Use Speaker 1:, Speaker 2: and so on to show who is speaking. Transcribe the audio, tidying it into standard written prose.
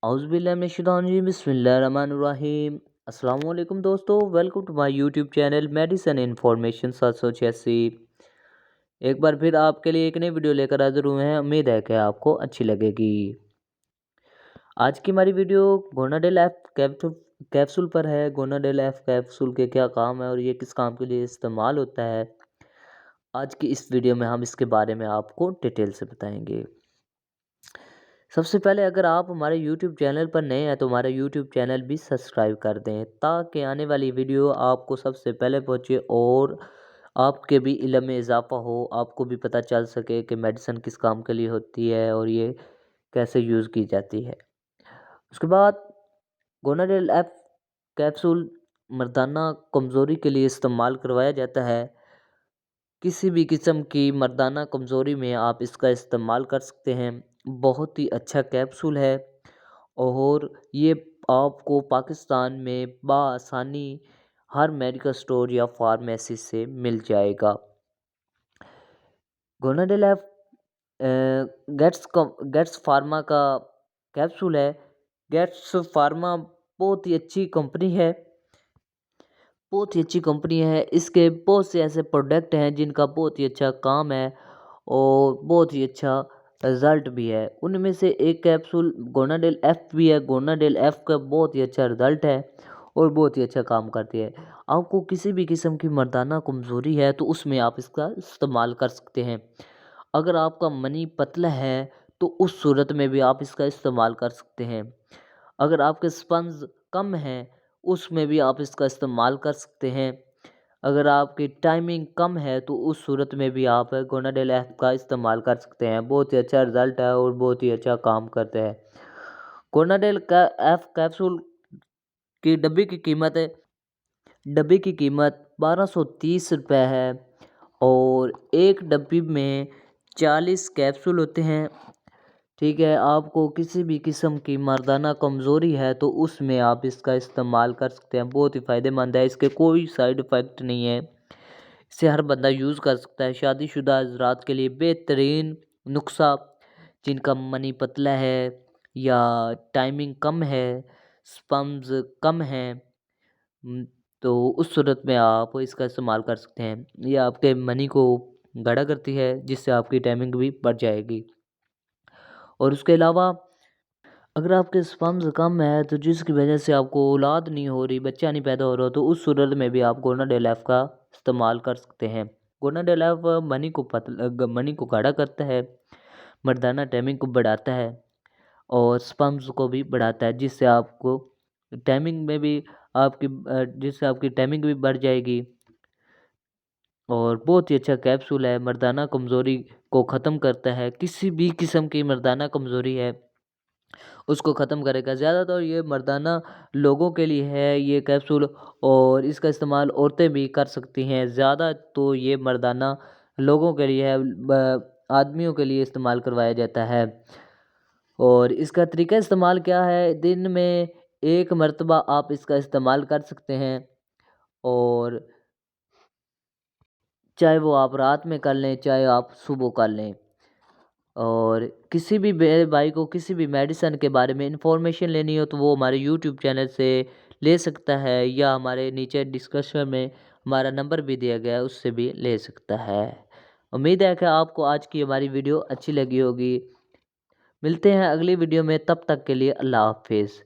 Speaker 1: اعوذ باللہ من الشیطان الرجیم بسم اللہ الرحمن الرحیم۔ السلام علیکم دوستو، welcome to my YouTube channel medicine information 786۔ ایک بار پھر آپ کے لیے ایک نئی ویڈیو لے کر حاضر ہوئے ہیں، امید ہے کہ آپ کو اچھی لگے گی۔ آج کی ہماری ویڈیو گوناڈیل ایف کیپسول پر ہے۔ گوناڈیل ایف کیپسول کے کیا کام ہے اور یہ کس کام کے لیے استعمال ہوتا ہے، آج کی اس ویڈیو میں ہم اس کے بارے میں آپ کو ڈیٹیل سے بتائیں گے۔ سب سے پہلے اگر آپ ہمارے یوٹیوب چینل پر نئے ہیں تو ہمارا یوٹیوب چینل بھی سبسکرائب کر دیں تاکہ آنے والی ویڈیو آپ کو سب سے پہلے پہنچے اور آپ کے بھی علم میں اضافہ ہو، آپ کو بھی پتہ چل سکے کہ میڈیسن کس کام کے لیے ہوتی ہے اور یہ کیسے یوز کی جاتی ہے۔ اس کے بعد گوناڈیل ایف کیپسول مردانہ کمزوری کے لیے استعمال کروایا جاتا ہے۔ کسی بھی قسم کی مردانہ کمزوری میں آپ اس کا استعمال کر سکتے ہیں۔ بہت ہی اچھا کیپسول ہے اور یہ آپ کو پاکستان میں بآسانی ہر میڈیکل سٹور یا فارمیسی سے مل جائے گا۔ گوناڈیل ایف گیٹس فارما کا کیپسول ہے۔ گیٹس فارما بہت ہی اچھی کمپنی ہے، اس کے بہت سے ایسے پروڈکٹ ہیں جن کا بہت ہی اچھا کام ہے اور بہت ہی اچھا رزلٹ بھی ہے۔ ان میں سے ایک کیپسول گوناڈیل ایف بھی ہے۔ گوناڈیل ایف کا بہت ہی اچھا رزلٹ ہے اور بہت ہی اچھا کام کرتی ہے۔ آپ کو کسی بھی قسم کی مردانہ کمزوری ہے تو اس میں آپ اس کا استعمال کر سکتے ہیں۔ اگر آپ کا منی پتلا ہے تو اس صورت میں بھی آپ اس کا استعمال کر سکتے ہیں۔ اگر آپ کے سپمز کم ہیں اس میں بھی آپ اس کا استعمال کر سکتے ہیں۔ اگر آپ کی ٹائمنگ کم ہے تو اس صورت میں بھی آپ گوناڈیل ایف کا استعمال کر سکتے ہیں۔ بہت ہی اچھا رزلٹ ہے اور بہت ہی اچھا کام کرتے ہیں۔ گوناڈیل ایف کیپسول کی ڈبی کی قیمت 1230 روپے ہے اور ایک ڈبی میں 40 کیپسول ہوتے ہیں۔ ٹھیک ہے، آپ کو کسی بھی قسم کی مردانہ کمزوری ہے تو اس میں آپ اس کا استعمال کر سکتے ہیں۔ بہت ہی فائدہ مند ہے، اس کے کوئی سائیڈ ایفیکٹ نہیں ہے، اسے ہر بندہ یوز کر سکتا ہے۔ شادی شدہ حضرات کے لیے بہترین نسخہ، جن کا منی پتلا ہے یا ٹائمنگ کم ہے، سپمز کم ہیں، تو اس صورت میں آپ اس کا استعمال کر سکتے ہیں۔ یہ آپ کے منی کو گاڑھا کرتی ہے جس سے آپ کی ٹائمنگ بھی بڑھ جائے گی۔ اور اس کے علاوہ اگر آپ کے سپمز کم ہے تو جس کی وجہ سے آپ کو اولاد نہیں ہو رہی، بچہ نہیں پیدا ہو رہا، تو اس صورت میں بھی آپ گوناڈیل ایف کا استعمال کر سکتے ہیں۔ گوناڈیل ایف منی کو گاڑھا کرتا ہے، مردانہ ٹائمنگ کو بڑھاتا ہے اور سپمز کو بھی بڑھاتا ہے، جس سے آپ کو ٹائمنگ میں بھی آپ کی ٹائمنگ بھی بڑھ جائے گی۔ اور بہت ہی اچھا کیپسول ہے، مردانہ کمزوری کو ختم کرتا ہے۔ کسی بھی قسم کی مردانہ کمزوری ہے اس کو ختم کرے گا۔ زیادہ تر یہ مردانہ لوگوں کے لیے ہے یہ کیپسول، اور اس کا استعمال عورتیں بھی کر سکتی ہیں۔ زیادہ تو یہ مردانہ لوگوں کے لیے ہے، آدمیوں کے لیے استعمال کروایا جاتا ہے۔ اور اس کا طریقہ استعمال کیا ہے، دن میں ایک مرتبہ آپ اس کا استعمال کر سکتے ہیں، اور چاہے وہ آپ رات میں کر لیں چاہے آپ صبح کر لیں۔ اور کسی بھی بھائی کو کسی بھی میڈیسن کے بارے میں انفارمیشن لینی ہو تو وہ ہمارے یوٹیوب چینل سے لے سکتا ہے، یا ہمارے نیچے ڈسکرپشن میں ہمارا نمبر بھی دیا گیا ہے، اس سے بھی لے سکتا ہے۔ امید ہے کہ آپ کو آج کی ہماری ویڈیو اچھی لگی ہوگی۔ ملتے ہیں اگلی ویڈیو میں، تب تک کے لیے اللہ حافظ۔